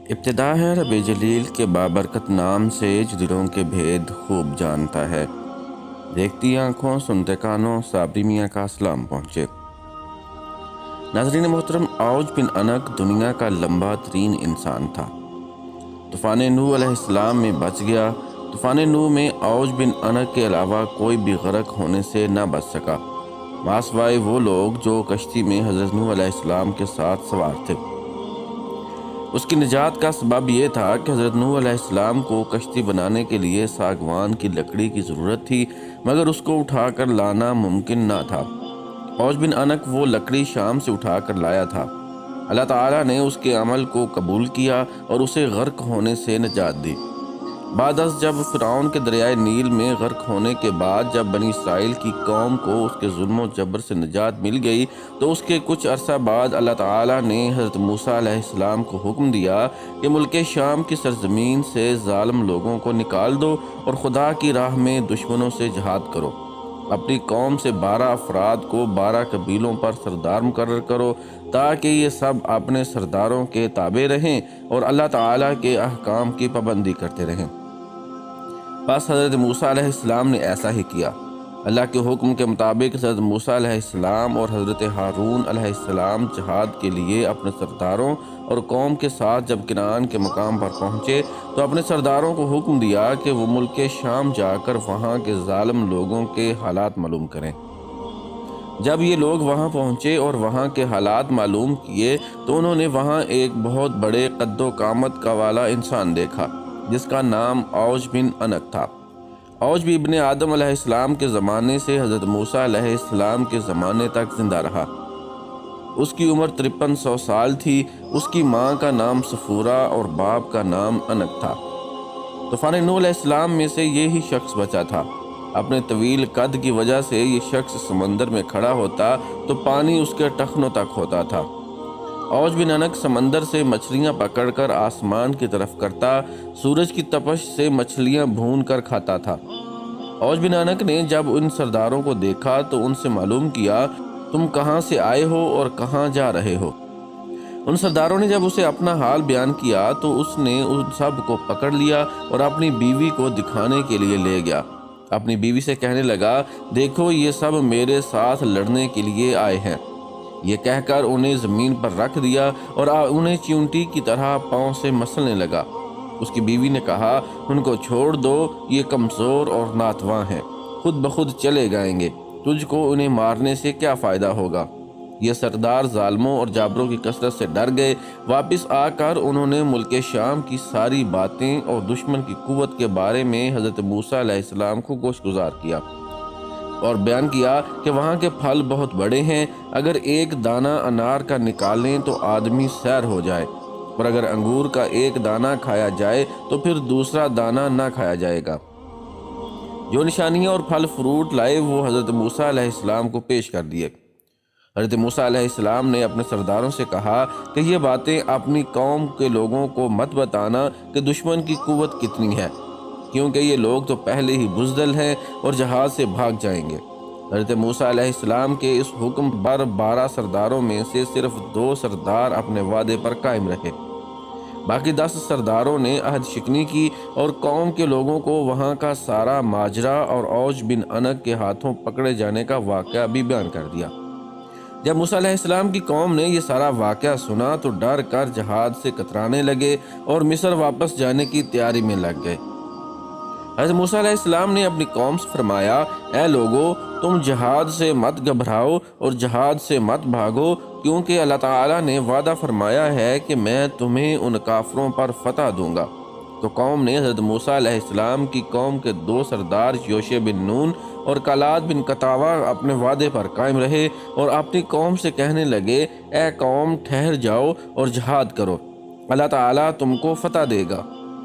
ابتدا ہے رب جلیل کے بابرکت نام سے جو دلوں کے بھید خوب جانتا ہے۔ دیکھتی آنکھوں سنتے کانوں صابری میاں کا سلام پہنچے۔ ناظرین محترم، اوج بن عنق دنیا کا لمبا ترین انسان تھا۔ طوفان نوح علیہ السلام میں بچ گیا۔ طوفان نوح میں اوج بن عنق کے علاوہ کوئی بھی غرق ہونے سے نہ بچ سکا، ماسوائے وہ لوگ جو کشتی میں حضرت نوح علیہ السلام کے ساتھ سوار تھے۔ اس کی نجات کا سبب یہ تھا کہ حضرت نوح علیہ السلام کو کشتی بنانے کے لیے ساگوان کی لکڑی کی ضرورت تھی، مگر اس کو اٹھا کر لانا ممکن نہ تھا۔ اوج بن عنق وہ لکڑی شام سے اٹھا کر لایا تھا۔ اللہ تعالیٰ نے اس کے عمل کو قبول کیا اور اسے غرق ہونے سے نجات دی۔ بعد از جب فرعون کے دریائے نیل میں غرق ہونے کے بعد جب بنی اسرائیل کی قوم کو اس کے ظلم و جبر سے نجات مل گئی تو اس کے کچھ عرصہ بعد اللہ تعالیٰ نے حضرت موسیٰ علیہ السلام کو حکم دیا کہ ملک شام کی سرزمین سے ظالم لوگوں کو نکال دو اور خدا کی راہ میں دشمنوں سے جہاد کرو۔ اپنی قوم سے 12 افراد کو 12 قبیلوں پر سردار مقرر کرو تاکہ یہ سب اپنے سرداروں کے تابع رہیں اور اللہ تعالیٰ کے احکام کی پابندی کرتے رہیں۔ بس حضرت موسیٰ علیہ السلام نے ایسا ہی کیا۔ اللہ کے حکم کے مطابق حضرت موسیٰ علیہ السلام اور حضرت ہارون علیہ السلام جہاد کے لیے اپنے سرداروں اور قوم کے ساتھ جب کنعان کے مقام پر پہنچے تو اپنے سرداروں کو حکم دیا کہ وہ ملک شام جا کر وہاں کے ظالم لوگوں کے حالات معلوم کریں۔ جب یہ لوگ وہاں پہنچے اور وہاں کے حالات معلوم کیے تو انہوں نے وہاں ایک بہت بڑے قد و قامت کا والا انسان دیکھا جس کا نام اوج بن عنق تھا۔ اوج بھی ابن آدم علیہ السلام کے زمانے سے حضرت موسیٰ علیہ السلام کے زمانے تک زندہ رہا۔ اس کی عمر 5300 سال تھی۔ اس کی ماں کا نام صفورہ اور باپ کا نام عنق تھا۔ طوفان نوح علیہ السلام میں سے یہی شخص بچا تھا۔ اپنے طویل قد کی وجہ سے یہ شخص سمندر میں کھڑا ہوتا تو پانی اس کے ٹخنوں تک ہوتا تھا۔ اوج بن عنق سمندر سے مچھلیاں پکڑ کر آسمان کی طرف کرتا، سورج کی تپش سے مچھلیاں بھون کر کھاتا تھا۔ اوج بن عنق نے جب ان سرداروں کو دیکھا تو ان سے معلوم کیا تم کہاں سے آئے ہو اور کہاں جا رہے ہو۔ ان سرداروں نے جب اسے اپنا حال بیان کیا تو اس نے ان سب کو پکڑ لیا اور اپنی بیوی کو دکھانے کے لیے لے گیا۔ اپنی بیوی سے کہنے لگا، دیکھو یہ سب میرے ساتھ لڑنے کے لیے آئے ہیں۔ یہ کہہ کر انہیں زمین پر رکھ دیا اور انہیں چیونٹی کی طرح پاؤں سے مسلنے لگا۔ اس کی بیوی نے کہا، ان کو چھوڑ دو، یہ کمزور اور ناتواں ہیں، خود بخود چلے جائیں گے، تجھ کو انہیں مارنے سے کیا فائدہ ہوگا۔ یہ سردار ظالموں اور جابروں کی کثرت سے ڈر گئے۔ واپس آ کر انہوں نے ملک شام کی ساری باتیں اور دشمن کی قوت کے بارے میں حضرت موسیٰ علیہ السلام کو گوش گزار کیا اور بیان کیا کہ وہاں کے پھل بہت بڑے ہیں، اگر ایک دانہ انار کا نکالیں تو آدمی سیر ہو جائے، اور اگر انگور کا ایک دانہ کھایا جائے تو پھر دوسرا دانہ نہ کھایا جائے گا۔ جو نشانیاں اور پھل فروٹ لائے وہ حضرت موسیٰ علیہ السلام کو پیش کر دیے۔ حضرت موسیٰ علیہ السلام نے اپنے سرداروں سے کہا کہ یہ باتیں اپنی قوم کے لوگوں کو مت بتانا کہ دشمن کی قوت کتنی ہے، کیونکہ یہ لوگ تو پہلے ہی بزدل ہیں اور جہاد سے بھاگ جائیں گے۔ حضرت موسیٰ علیہ السلام کے اس حکم پر 12 سرداروں میں سے صرف 2 سردار اپنے وعدے پر قائم رہے۔ باقی 10 سرداروں نے عہد شکنی کی اور قوم کے لوگوں کو وہاں کا سارا ماجرا اور اوج بن عنق کے ہاتھوں پکڑے جانے کا واقعہ بھی بیان کر دیا۔ جب موسیٰ علیہ السلام کی قوم نے یہ سارا واقعہ سنا تو ڈر کر جہاد سے کترانے لگے اور مصر واپس جانے کی تیاری میں لگ گئے۔ حضرت موسیٰ علیہ السلام نے اپنی قوم سے فرمایا، اے لوگو، تم جہاد سے مت گھبراؤ اور جہاد سے مت بھاگو، کیونکہ اللہ تعالیٰ نے وعدہ فرمایا ہے کہ میں تمہیں ان کافروں پر فتح دوں گا۔ تو قوم نے حضرت موسیٰ علیہ السلام کی قوم کے 2 سردار یوشع بن نون اور کالعد بن قطاوہ اپنے وعدے پر قائم رہے اور اپنی قوم سے کہنے لگے، اے قوم ٹھہر جاؤ اور جہاد کرو، اللہ تعالیٰ تم کو فتح دے گا۔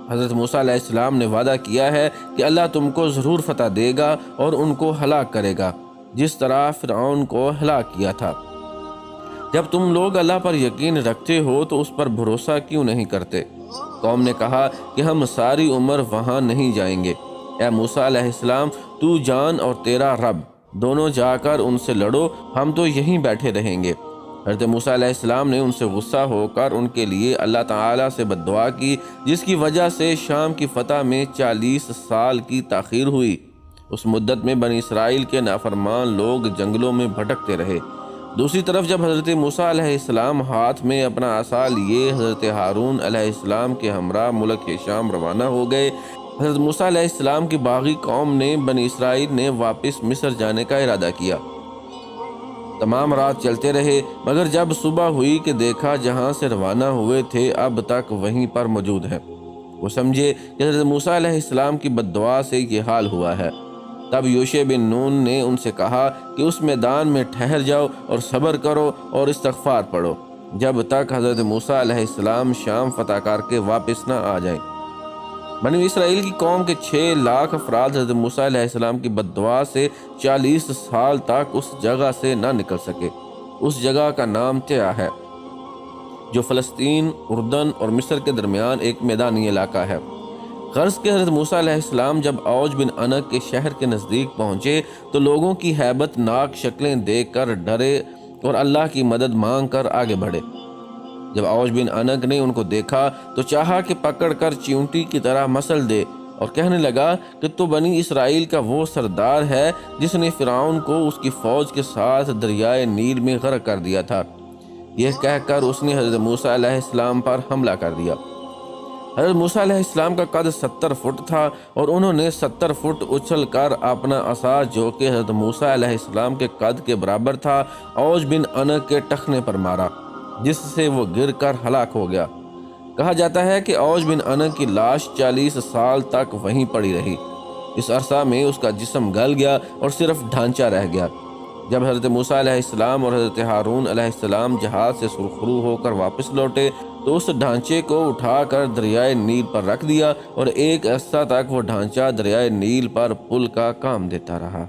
حضرت موسیٰ علیہ السلام نے وعدہ کیا ہے کہ اللہ تم کو ضرور فتح دے گا اور ان کو ہلاک کرے گا، جس طرح فرعون کو ہلاک کیا تھا۔ جب تم لوگ اللہ پر یقین رکھتے ہو تو اس پر بھروسہ کیوں نہیں کرتے؟ قوم نے کہا کہ ہم ساری عمر وہاں نہیں جائیں گے۔ اے موسیٰ علیہ السلام، تو جان اور تیرا رب دونوں جا کر ان سے لڑو، ہم تو یہیں بیٹھے رہیں گے۔ حضرت موسیٰ علیہ السلام نے ان سے غصہ ہو کر ان کے لیے اللہ تعالیٰ سے بد دعا کی، جس کی وجہ سے شام کی فتح میں 40 سال کی تاخیر ہوئی۔ اس مدت میں بنی اسرائیل کے نافرمان لوگ جنگلوں میں بھٹکتے رہے۔ دوسری طرف جب حضرت موسیٰ علیہ السلام ہاتھ میں اپنا عصا لیے حضرت ہارون علیہ السلام کے ہمراہ ملک شام روانہ ہو گئے، حضرت موسیٰ علیہ السلام کی باغی قوم نے بنی اسرائیل نے واپس مصر جانے کا ارادہ کیا۔ تمام رات چلتے رہے، مگر جب صبح ہوئی کہ دیکھا جہاں سے روانہ ہوئے تھے اب تک وہیں پر موجود ہے۔ وہ سمجھے کہ حضرت موسیٰ علیہ السلام کی بد دعا سے یہ حال ہوا ہے۔ تب یوشع بن نون نے ان سے کہا کہ اس میدان میں ٹھہر جاؤ اور صبر کرو اور استغفار پڑھو جب تک حضرت موسیٰ علیہ السلام شام فتح کر کے واپس نہ آ جائیں۔ بنی اسرائیل کی قوم کے 6 لاکھ افراد حضرت موسیٰ علیہ السلام کی بد دعا سے 40 سال تک اس جگہ سے نہ نکل سکے۔ اس جگہ کا نام تیا ہے، جو فلسطین، اردن اور مصر کے درمیان ایک میدانی علاقہ ہے۔ غرض کہ حضرت موسیٰ علیہ السلام جب اوج بن عنق کے شہر کے نزدیک پہنچے تو لوگوں کی ہیبت ناک شکلیں دیکھ کر ڈرے اور اللہ کی مدد مانگ کر آگے بڑھے۔ جب اوج بن عنق نے ان کو دیکھا تو چاہا کہ پکڑ کر چیونٹی کی طرح مسل دے اور کہنے لگا کہ تو بنی اسرائیل کا وہ سردار ہے جس نے فرعون کو اس کی فوج کے ساتھ دریائے نیل میں غرق کر دیا تھا۔ یہ کہہ کر اس نے حضرت موسیٰ علیہ السلام پر حملہ کر دیا۔ حضرت موسیٰ علیہ السلام کا قد 70 فٹ تھا اور انہوں نے 70 فٹ اچھل کر اپنا عصا جو کہ حضرت موسیٰ علیہ السلام کے قد کے برابر تھا اوج بن عنق کے ٹخنے پر مارا، جس سے وہ گر کر ہلاک ہو گیا۔ کہا جاتا ہے کہ اوج بن عنق کی لاش 40 سال تک وہیں پڑی رہی۔ اس عرصہ میں اس کا جسم گل گیا اور صرف ڈھانچہ رہ گیا۔ جب حضرت موسیٰ علیہ السلام اور حضرت ہارون علیہ السلام جہاز سے سرخرو ہو کر واپس لوٹے تو اس ڈھانچے کو اٹھا کر دریائے نیل پر رکھ دیا اور ایک عرصہ تک وہ ڈھانچہ دریائے نیل پر پل کا کام دیتا رہا۔